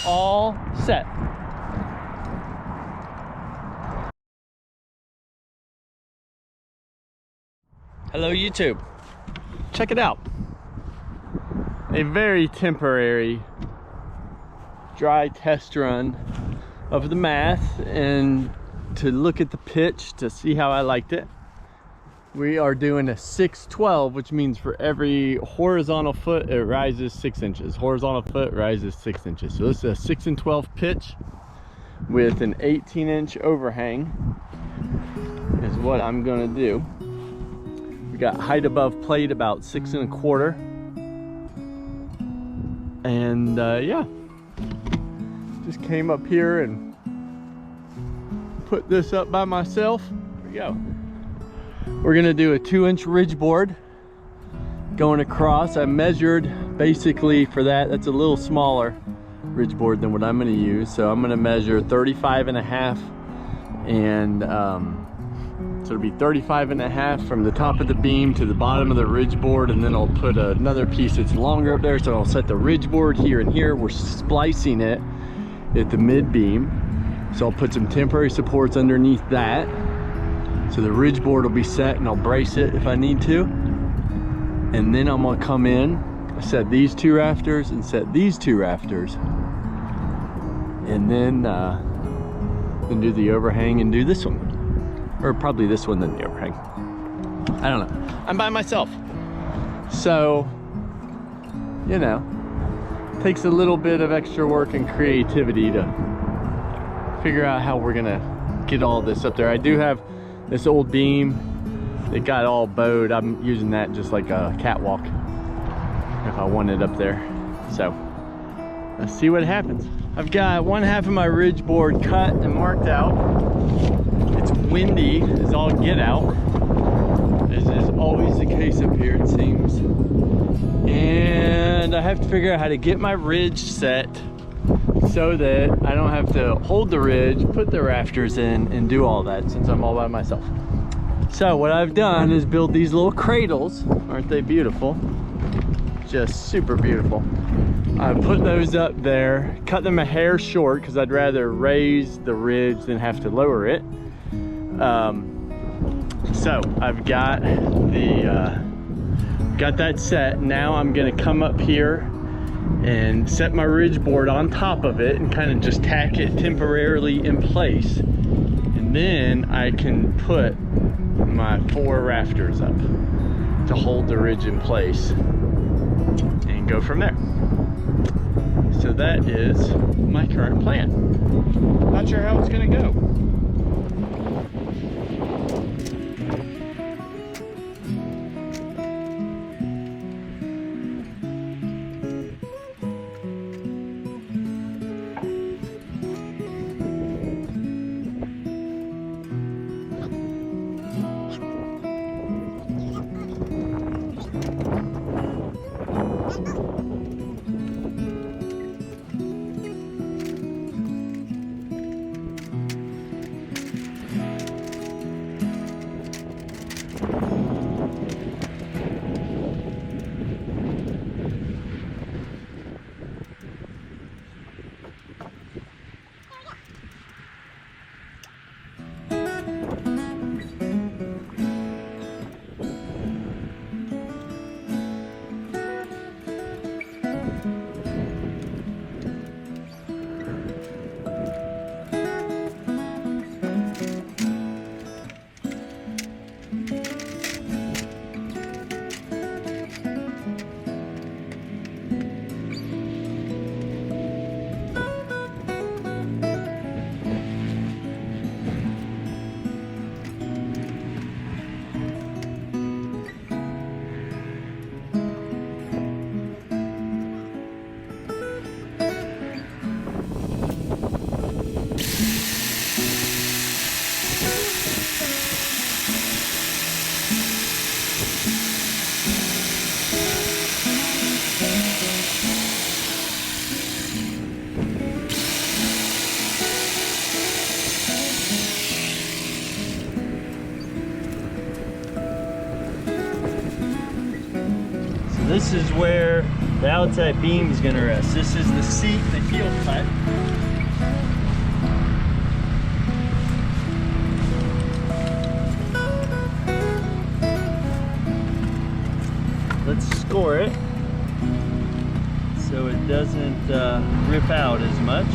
all set. Hello YouTube, check it out. A very temporary dry test run of the math and to look at the pitch to see how I liked it. We are doing a 6-12, which means for every horizontal foot it rises 6 inches. Horizontal foot rises 6 inches. So this is a 6 and 12 pitch with an 18-inch overhang is what I'm gonna do. We got height above plate about 6 1/4, and yeah, just came up here and put this up by myself. There we go. We're gonna do a 2-inch ridge board going across. I measured basically for that. That's a little smaller ridge board than what I'm gonna use, so I'm gonna measure 35 1/2, and so it'll be 35 1/2 from the top of the beam to the bottom of the ridge board, and then I'll put another piece that's longer up there. So I'll set the ridge board here and here. We're splicing it at the mid beam, so I'll put some temporary supports underneath that. So the ridge board will be set, and I'll brace it if I need to. And then I'm gonna come in, set these 2 rafters and set these 2 rafters, and then do the overhang and do this one. Or probably this one, then the overhang. I don't know. I'm by myself. So, you know, takes a little bit of extra work and creativity to figure out how we're gonna get all this up there. I do have this old beam that got all bowed. I'm using that just like a catwalk if I want it up there. So, let's see what happens. I've got 1/2 of my ridge board cut and marked out. It's windy as all get out, as is always the case up here, it seems. And I have to figure out how to get my ridge set so that I don't have to hold the ridge, put the rafters in, and do all that since I'm all by myself. So what I've done is build these little cradles. Aren't they beautiful? Just super beautiful. I put those up there, cut them a hair short because I'd rather raise the ridge than have to lower it. So I've got that set. Now I'm gonna come up here and set my ridge board on top of it and kind of just tack it temporarily in place. And then I can put my 4 rafters up to hold the ridge in place and go from there. So that is my current plan. Not sure how it's gonna go. This is where The outside beam is going to rest. This is the seat, the heel cut. Let's score it so it doesn't rip out as much.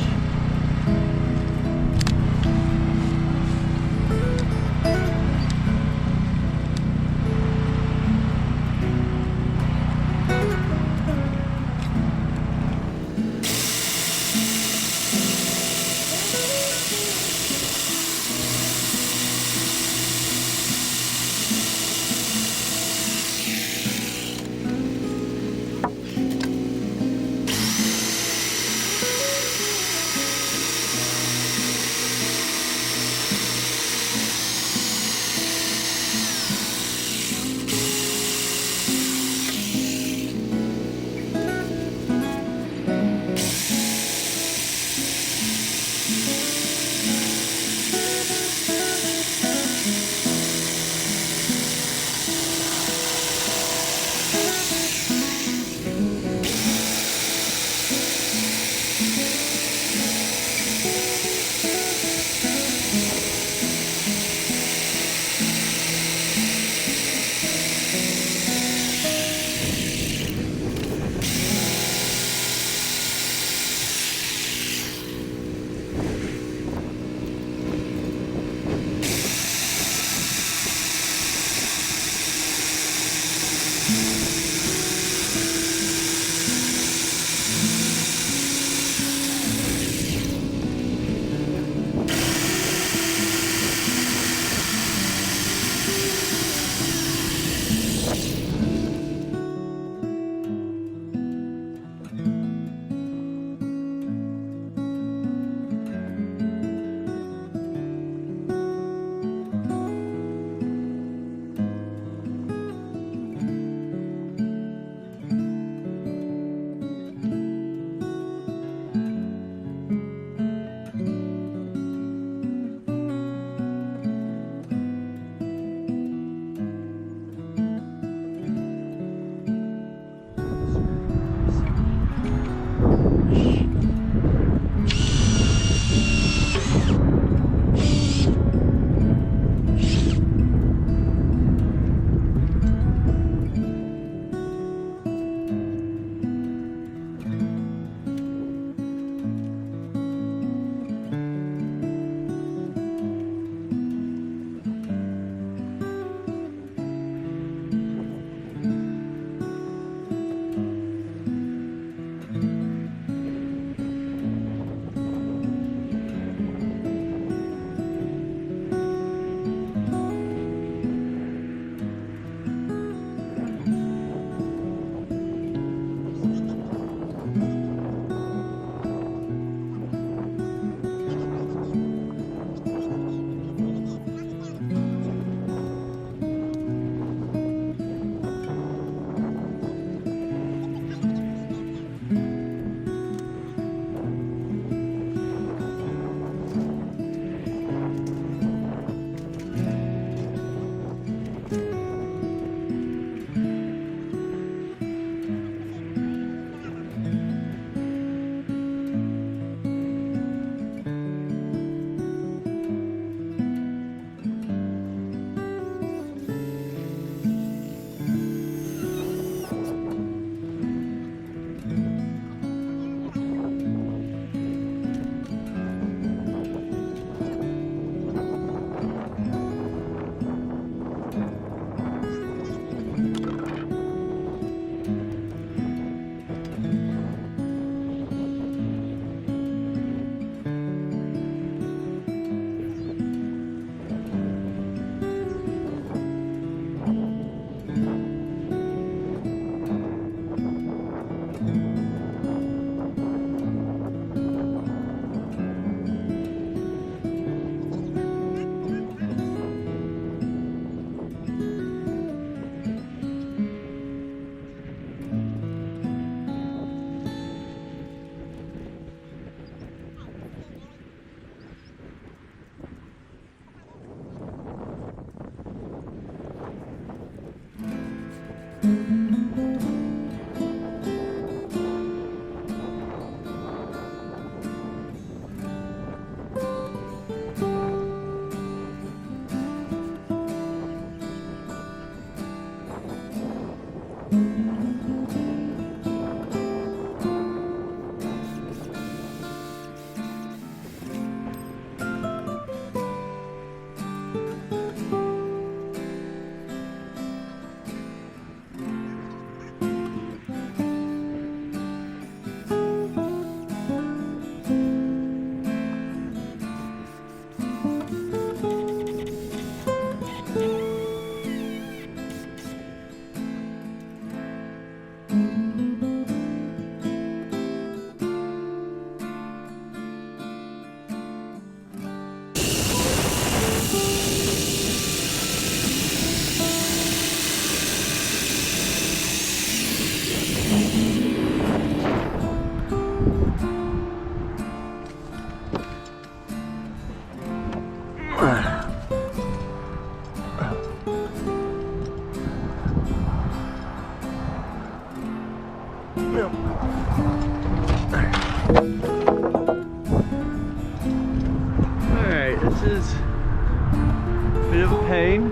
Alright, this is a bit of a pain.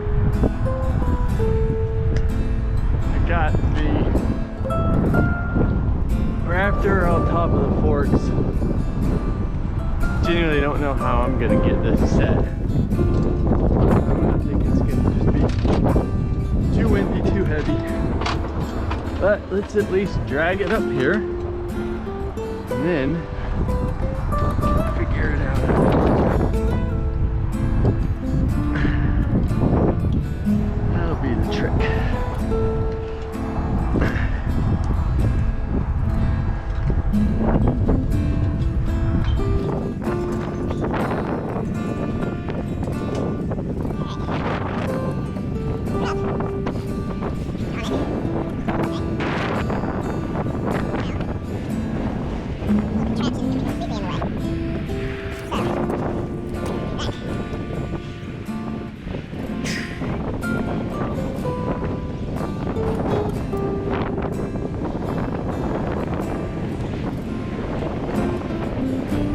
I got the rafter on top of the forks. Genuinely don't know how I'm gonna get this set. I think it's gonna just be too windy, too heavy. But let's at least drag it up here and then figure it out. That'll be the trick.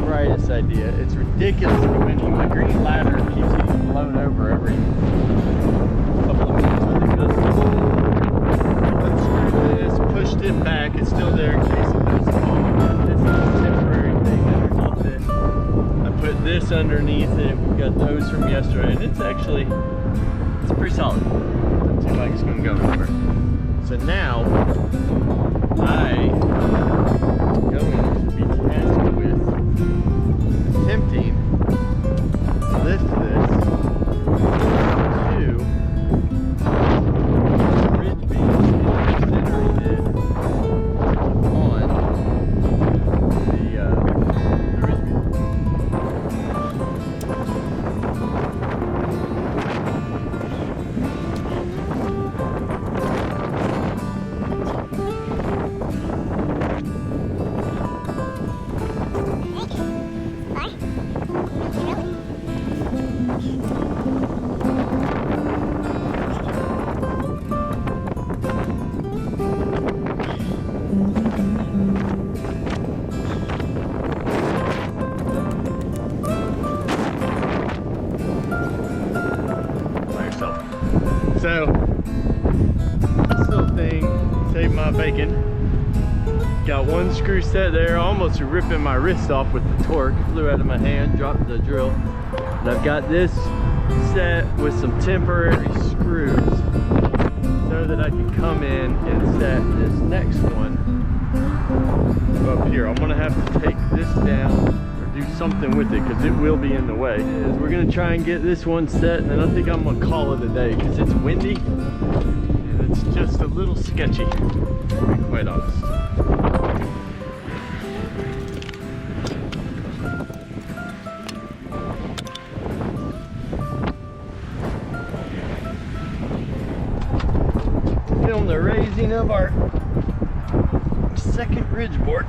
Brightest idea. It's ridiculously windy. My green ladder keeps getting blown over every couple of minutes with the gust. Unscrewed this, pushed it back. It's still there in case it does fall. This is a temporary thing underneath it. I put this underneath it. We got those from yesterday, and it's pretty solid. Doesn't seem like it's going to go anywhere. So now I'm going to be tasked with attempting to lift this to the ridge beam and centering it on the ridge beam. So, this little thing saved my bacon. Got one screw set there, almost ripping my wrist off with the torque. Flew out of my hand, dropped the drill. And I've got this set with some temporary screws so that I can come in and set this next one up here. I'm gonna have to take this down do something with it because it will be in the way. We're gonna try and get this one set, and then I think I'm gonna call it a day because it's windy and it's just a little sketchy, to be quite honest. Film the raising of our second ridge board.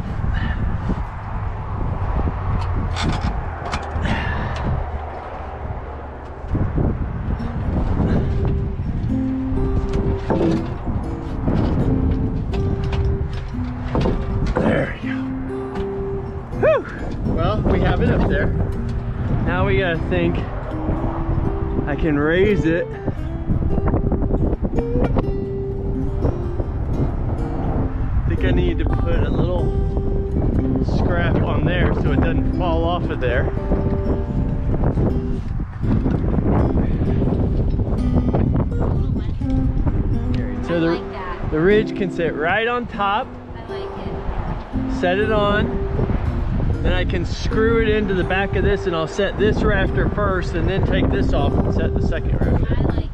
There you go. Whew. Well, we have it up there. Now we gotta think I can raise it. I think I need to put a little scrap on there so it doesn't fall off of there. So the ridge can sit right on top. I like it. Set it on. Then I can screw it into the back of this, and I'll set this rafter first and then take this off and set the second rafter. I like it.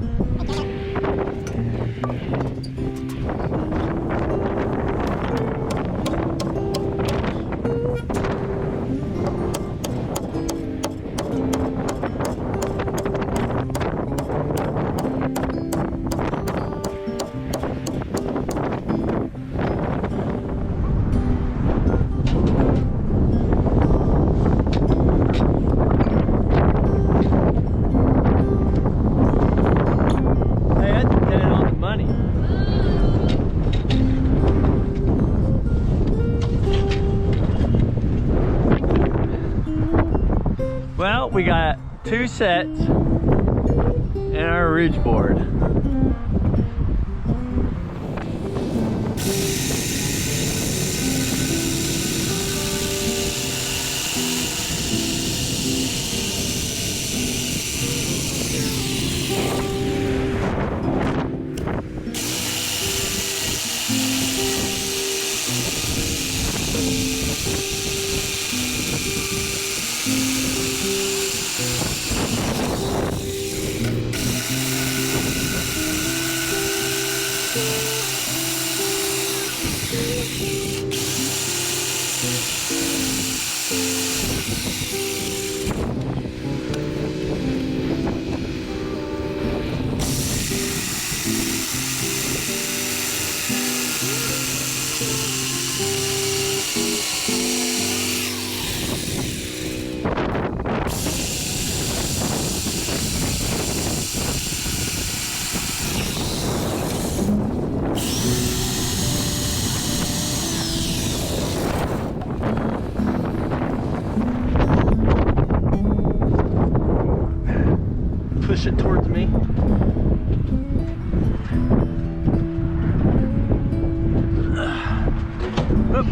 Well, we got 2 sets and our ridge board. Push it towards me. Oop.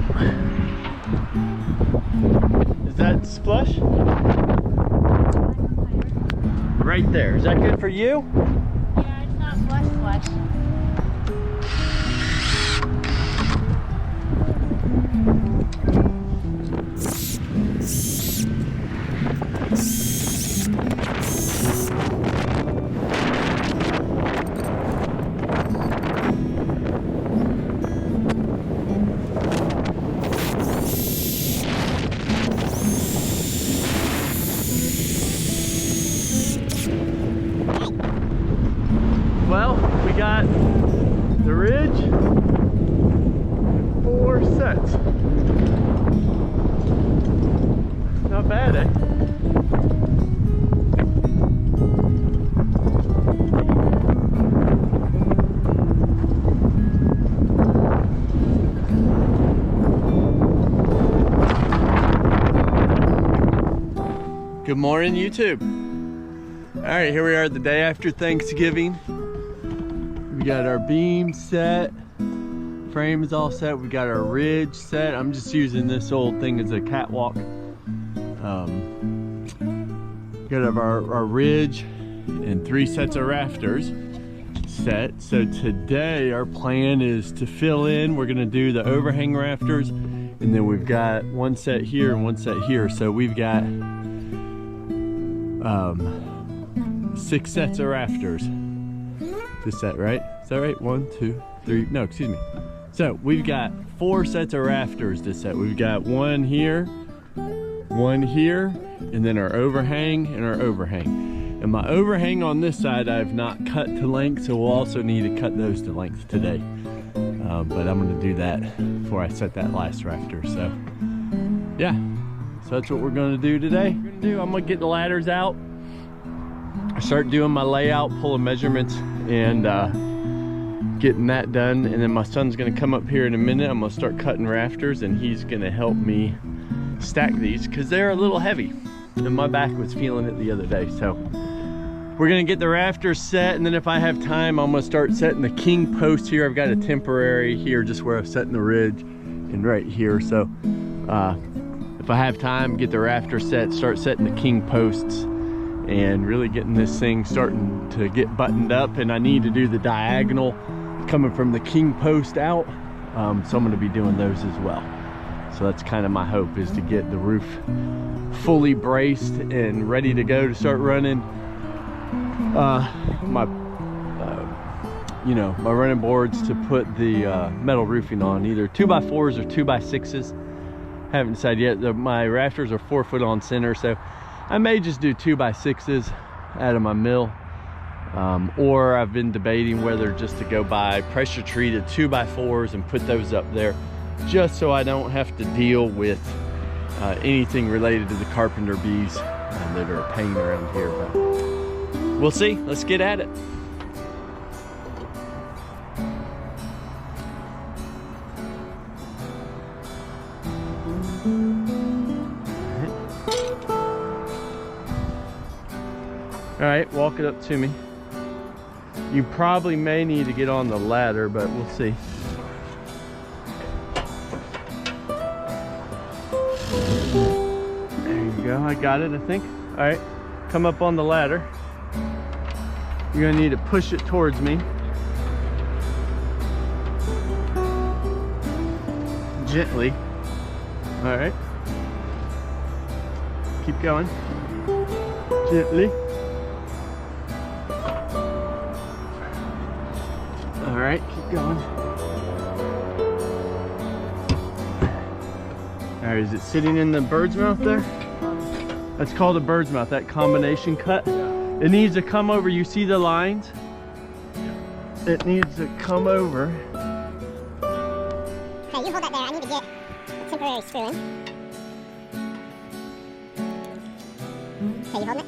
Is that flush? Right there. Is that good for you? Yeah, it's not flush. Well, we got the ridge, 4 sets. Not bad, eh? Good morning, YouTube. All right, here we are the day after Thanksgiving. We got our beam set, frame is all set. We got our ridge set. I'm just using this old thing as a catwalk. Got our ridge and 3 sets of rafters set. So today our plan is to fill in. We're gonna do the overhang rafters, and then we've got 1 set here and 1 set here. So we've got 6 sets of rafters. This set, right? Is that right? 1, 2, 3, no, excuse me. So we've got 4 sets of rafters this set. We've got 1 here, 1 here, and then our overhang and our overhang. And my overhang on this side I've not cut to length, so we'll also need to cut those to length today. But I'm gonna do that before I set that last rafter. So yeah, so that's what we're gonna do today. I'm gonna get the ladders out, start doing my layout, pulling measurements, and getting that done. And then my son's gonna come up here in a minute. I'm gonna start cutting rafters, and he's gonna help me stack these because they're a little heavy, and my back was feeling it the other day. So we're gonna get the rafters set, and then if I have time, I'm gonna start setting the king post here. I've got a temporary here just where I'm setting the ridge, and right here. So if I have time, get the rafter set, start setting the king posts, and really getting this thing starting to get buttoned up. And I need to do the diagonal coming from the king post out, so I'm going to be doing those as well. So that's kind of my hope, is to get the roof fully braced and ready to go to start running my my running boards to put the metal roofing on, either 2x4s or 2x6s. Haven't decided yet. My rafters are 4 foot on center, so I may just do 2x6s out of my mill, or I've been debating whether just to go buy pressure treated 2x4s and put those up there, just so I don't have to deal with anything related to the carpenter bees that are a pain around here. But we'll see. Let's get at it. right, walk it up to me. You probably may need to get on the ladder, but we'll see. There you go, I got it, I think. All right, come up on the ladder. You're gonna need to push it towards me. Gently. All right. Keep going. Gently. All right, keep going. All right, is it sitting in the bird's mouth there? That's called a bird's mouth, that combination cut. It needs to come over, you see the lines? It needs to come over. Okay, you hold that there. I need to get a temporary screw in. Okay, you holding it?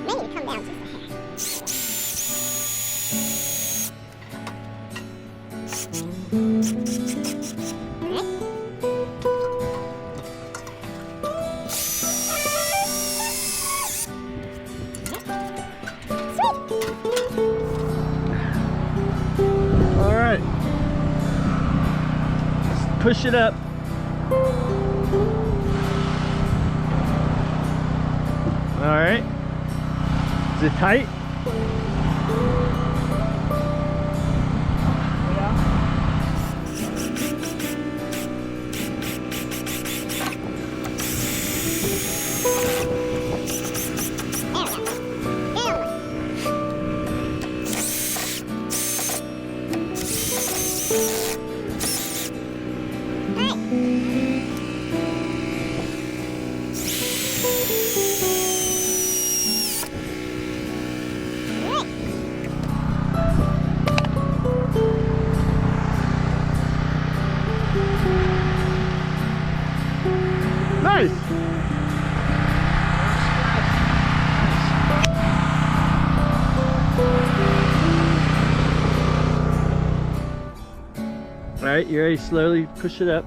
May need to come down just a hair. All right. Push it up. All right. Is it tight? Nice. All right, you ready? Slowly push it up.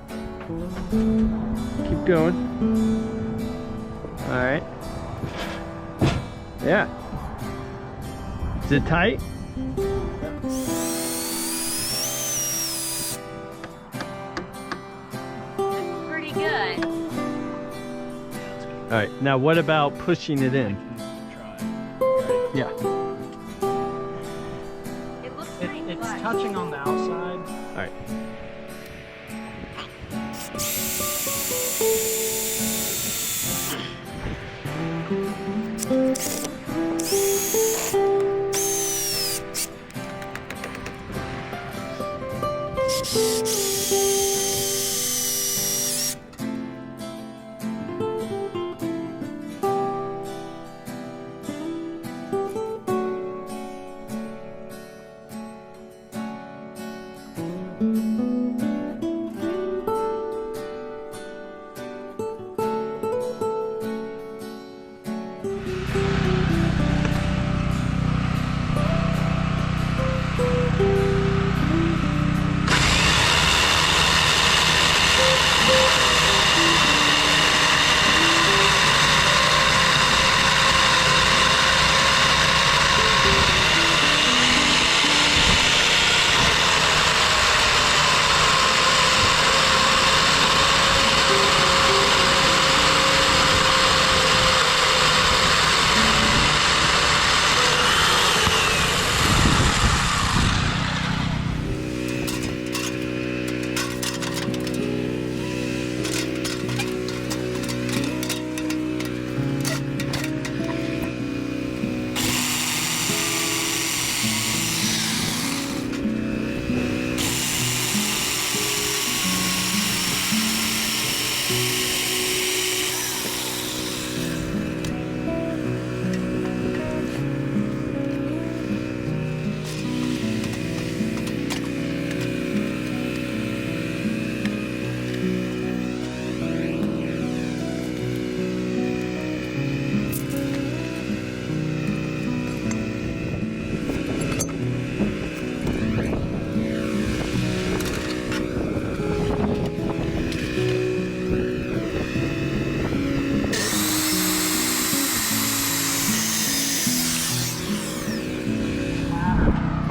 Keep going. All right. Yeah. Is it tight? Pretty good. All right, now what about pushing it in? Yeah. It looks It's pretty flat. touching on the outside. All right.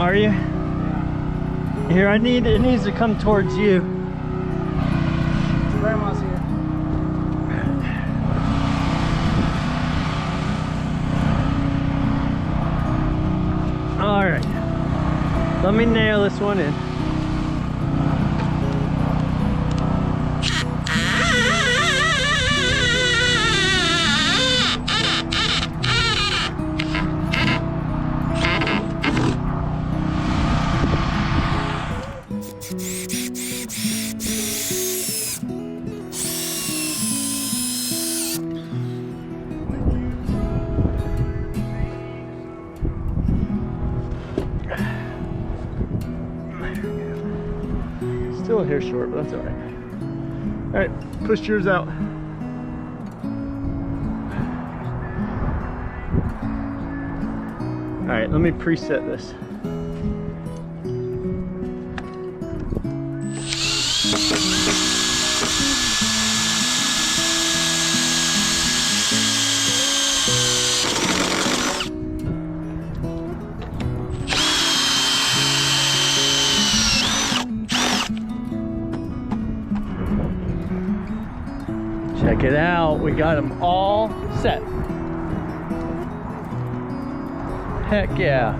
Are you? Here, it needs to come towards you. Grandma's here. All right. Let me nail this one in. Still a hair short, but that's all right. All right, push yours out. All right, let me preset this. Check it out, we got them all set. Heck yeah.